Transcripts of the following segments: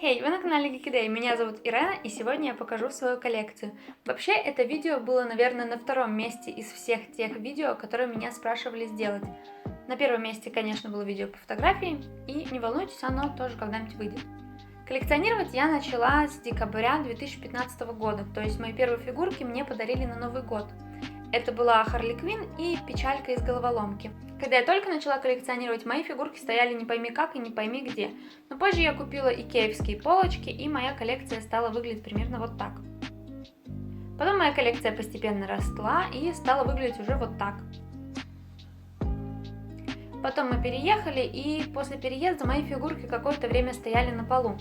Хей, вы на канале Geeky Day, меня зовут Ирена, и сегодня я покажу свою коллекцию. Вообще, это видео было, наверное, на втором месте из всех тех видео, которые меня спрашивали сделать. На первом месте, конечно, было видео по фотографии, и не волнуйтесь, оно тоже когда-нибудь выйдет. Коллекционировать я начала с декабря 2015 года, то есть мои первые фигурки мне подарили на Новый год. Это была Харли Квинн и печалька из головоломки. Когда я только начала коллекционировать, мои фигурки стояли не пойми как и не пойми где. Но позже я купила икеевские полочки, и моя коллекция стала выглядеть примерно вот так. Потом моя коллекция постепенно росла и стала выглядеть уже вот так. Потом мы переехали, и после переезда мои фигурки какое-то время стояли на полу.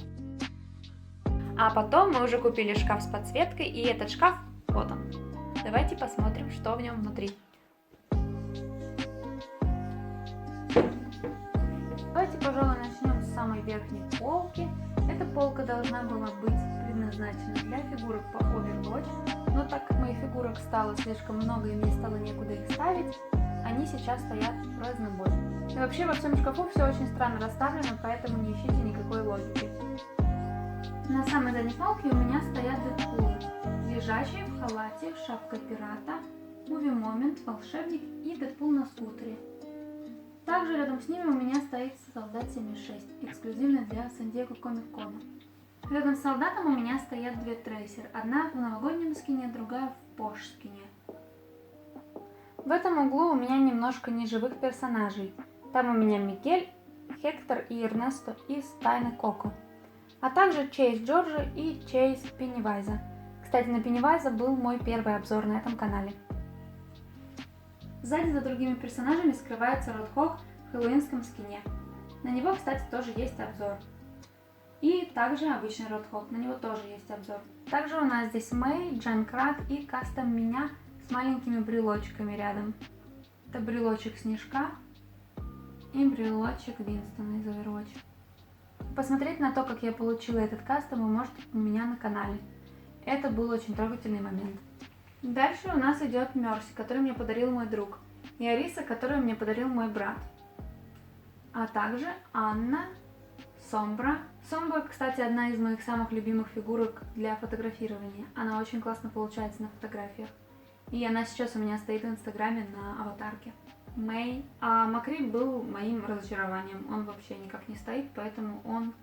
А потом мы уже купили шкаф с подсветкой, и этот шкаф, вот он. Давайте посмотрим, что в нем внутри. Давайте, пожалуй, начнем с самой верхней полки. Эта полка должна была быть предназначена для фигурок по Overwatch, но так как моих фигурок стало слишком много и мне стало некуда их ставить, они сейчас стоят в разнобой. И вообще во всем шкафу все очень странно расставлено, поэтому не ищите никакой логики. На самой задней полке у меня стоят Дэдпулы, лежащие в халате, шапка пирата, Муви Момент, волшебник и Дэдпул на скутере. Также рядом с ними у меня стоит Солдат 76, эксклюзивный для Сан-Диего Комик-Кона. Рядом с солдатом у меня стоят две трейсер, одна в новогоднем скине, другая в пош скине. В этом углу у меня немножко неживых персонажей. Там у меня Мигель, Хектор и Эрнесто из Тайны Коко, а также Чейз Джорджа и Чейз Пеннивайза. Кстати, на Пеннивайза был мой первый обзор на этом канале. Сзади за другими персонажами скрывается Ротхок в хэллоуинском скине. На него, кстати, тоже есть обзор. И также обычный Ротхок, на него тоже есть обзор. Также у нас здесь Мэй, Джанкрат и кастом меня с маленькими брелочками рядом. Это брелочек Снежка и брелочек Винстона из Overwatch. Посмотреть на то, как я получила этот кастом, вы можете у меня на канале. Это был очень трогательный момент. Дальше у нас идет Мерси, который мне подарил мой друг, и Ариса, которую мне подарил мой брат. А также Анна, Сомбра. Сомбра, кстати, одна из моих самых любимых фигурок для фотографирования. Она очень классно получается на фотографиях. И она сейчас у меня стоит в инстаграме на аватарке. Мэй. А Макри был моим разочарованием. Он вообще никак не стоит, поэтому он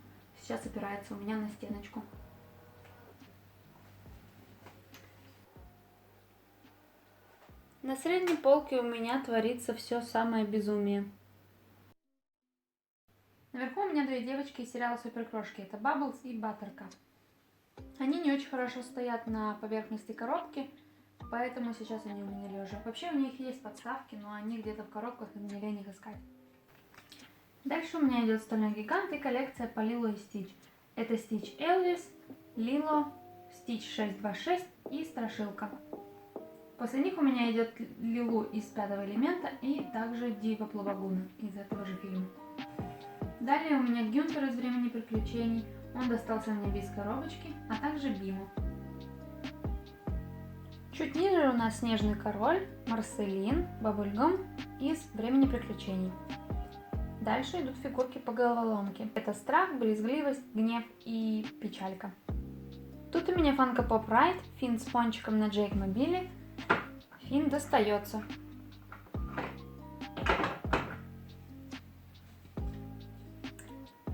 сейчас опирается у меня на стеночку. На средней полке у меня творится все самое безумие. Наверху у меня две девочки из сериала Суперкрошки. Это Бабблс и Баттеркап. Они не очень хорошо стоят на поверхности коробки, поэтому сейчас они у меня лежа. Вообще у них есть подставки, но они где-то в коробках, и мне лень их искать. Дальше у меня идет Стальной Гигант и коллекция по Лило и Стич. Это Стич Элвис, Лило, Стич 626 и Страшилка. После них у меня идет Лилу из Пятого Элемента и также Дива Плавагуна из этого же фильма. Далее у меня Гюнтер из Времени Приключений, он достался мне без коробочки, а также Биму. Чуть ниже у нас Снежный Король, Марселин, Бабульгум из Времени Приключений. Дальше идут фигурки по головоломке. Это Страх, Брезгливость, Гнев и Печалька. Тут у меня Funko Pop Ride, Финн с пончиком на Джейк Мобиле. Финн достается.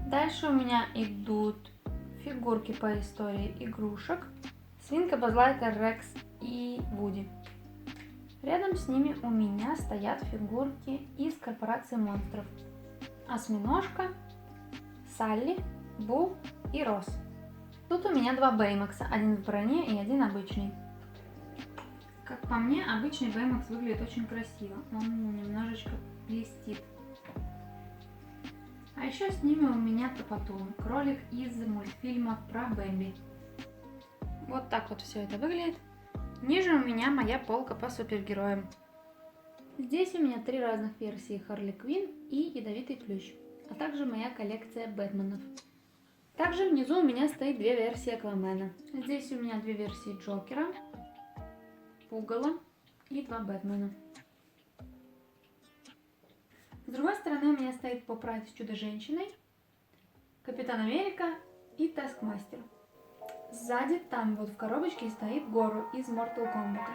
Дальше у меня идут фигурки по истории игрушек. Свинка, Базлайтер, Рекс и Вуди. Рядом с ними у меня стоят фигурки из Корпорации Монстров. Осьминожка, Салли, Бу и Росс. Тут у меня два Бэймакса, один в броне и один обычный. Как по мне, обычный Бэймакс выглядит очень красиво, он немножечко блестит. А еще с ними у меня Топотун, кролик из мультфильма про Бэмби. Вот так вот все это выглядит. Ниже у меня моя полка по супергероям. Здесь у меня три разных версии Харли Квинн и Ядовитый Плющ, а также моя коллекция Бэтменов. Также внизу у меня стоит две версии Аквамена. Здесь у меня две версии Джокера, Пугало и два Бэтмена. С другой стороны у меня стоит Поп Райд с Чудо-женщиной, Капитан Америка и Taskmaster. Сзади там вот в коробочке стоит Гору из Mortal Kombat.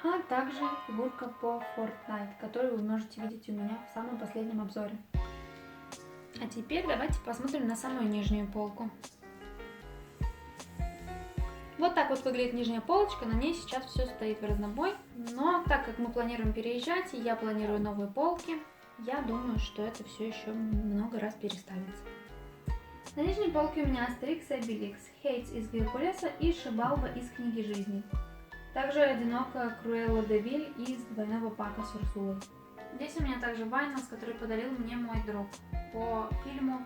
А также фигурка по Fortnite, которую вы можете видеть у меня в самом последнем обзоре. А теперь давайте посмотрим на самую нижнюю полку. Вот так вот выглядит нижняя полочка, на ней сейчас все стоит в разнобой. Но так как мы планируем переезжать, и я планирую новые полки, я думаю, что это все еще много раз переставится. На нижней полке у меня Астерикс и Обеликс, Хейтс из Геркулеса и Шибалба из Книги Жизни. Также одинокая Круэлла де Виль из двойного пака с Урсулой. Здесь у меня также Вайнос, который подарил мне мой друг по фильму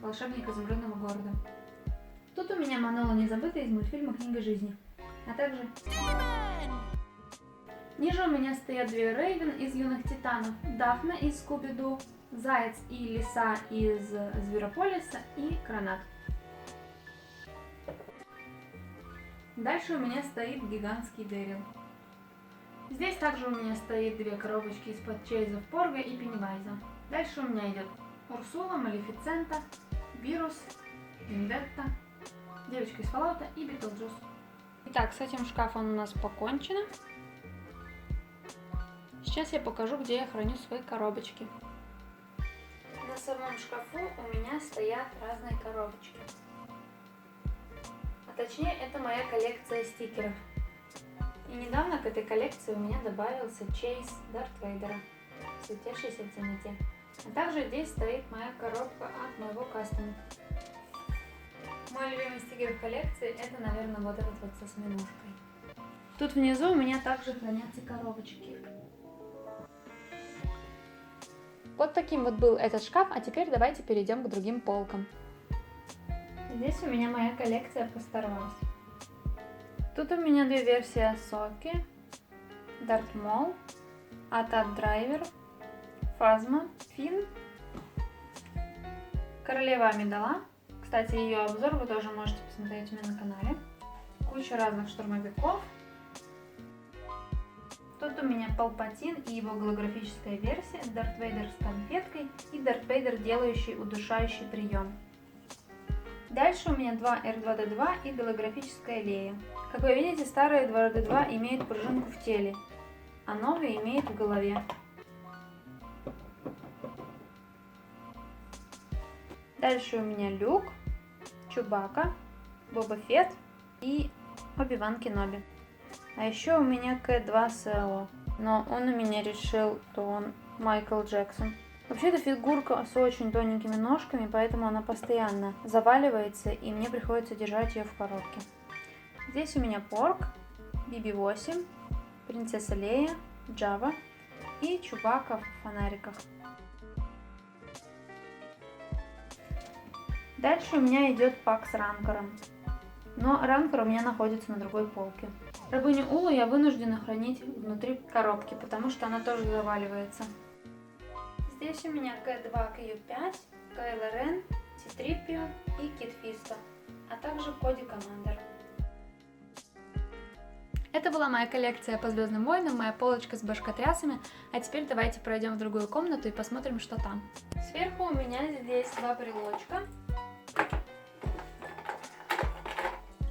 «Волшебник изумрудного города». Тут у меня Манола Незабытая из мультфильма «Книга жизни», а также... Ниже у меня стоят две Рейвен из Юных Титанов, Дафна из Скуби-Ду, Заяц и Лиса из Зверополиса и Кранат. Дальше у меня стоит гигантский Дэрил. Здесь также у меня стоит две коробочки из-под Чейза, Порга и Пеннивайза. Дальше у меня идет Урсула, Малефицента, Вирус, Вендетта, Девочка из Фоллаута и Битлджус. Итак, с этим шкафом у нас покончено. Сейчас я покажу, где я храню свои коробочки. На самом шкафу у меня стоят разные коробочки. А точнее, это моя коллекция стикеров. И недавно к этой коллекции у меня добавился Чейз Дарт Вейдера, светящийся в темноте. А также здесь стоит моя коробка от моего кастинга. Мой любимый стикер в коллекции это, наверное, вот этот вот со осьминожкой. Тут внизу у меня также хранятся коробочки. Вот таким вот был этот шкаф, а теперь давайте перейдем к другим полкам. Здесь у меня моя коллекция по Star Wars. Тут у меня две версии Асоки, Дарт Мол, Атат Драйвер, Фазма, Финн, Королева Амидала. Кстати, ее обзор вы тоже можете посмотреть у меня на канале. Куча разных штурмовиков. Тут у меня Палпатин и его голографическая версия, Дарт Вейдер с конфеткой и Дарт Вейдер, делающий удушающий прием. Дальше у меня два R2-D2 и голографическая Лея. Как вы видите, старые 2D2 имеют пружинку в теле, а новые имеют в голове. Дальше у меня Люк, Чубака, Боба Фетт и Оби-Ван Кеноби. А еще у меня К2 СО, но он у меня решил, что он Майкл Джексон. Вообще эта фигурка с очень тоненькими ножками, поэтому она постоянно заваливается и мне приходится держать ее в коробке. Здесь у меня Порк, BB-8, Принцесса Лея, Джава и Чубака в фонариках. Дальше у меня идет пак с ранкером, но ранкер у меня находится на другой полке. Рабыню Улу я вынуждена хранить внутри коробки, потому что она тоже заваливается. Здесь у меня К2, Q5, Кайло Рен, Ти-3PO и Кит Фисто, а также Коди Командер. Это была моя коллекция по Звездным войнам, моя полочка с башкотрясами, а теперь давайте пройдем в другую комнату и посмотрим, что там. Сверху у меня здесь два брелочка,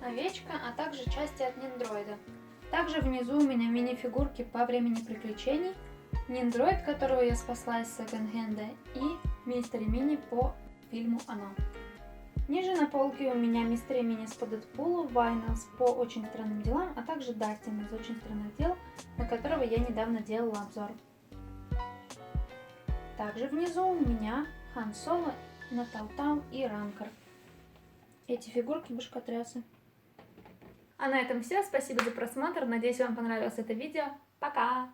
овечка, а также части от Ниндроида. Также внизу у меня мини-фигурки по Времени приключений, Ниндроид, которого я спасла из секонд-хенда, и Мистери Мини по фильму «Оно». Ниже на полке у меня Мистери Мини по Дэдпулу, Вайнос по Очень странным делам, а также Дастин из Очень странных дел, на которого я недавно делала обзор. Также внизу у меня Хан Соло, Наталтау и Ранкер. Эти фигурки башкотрясы. А на этом все. Спасибо за просмотр. Надеюсь, вам понравилось это видео. Пока!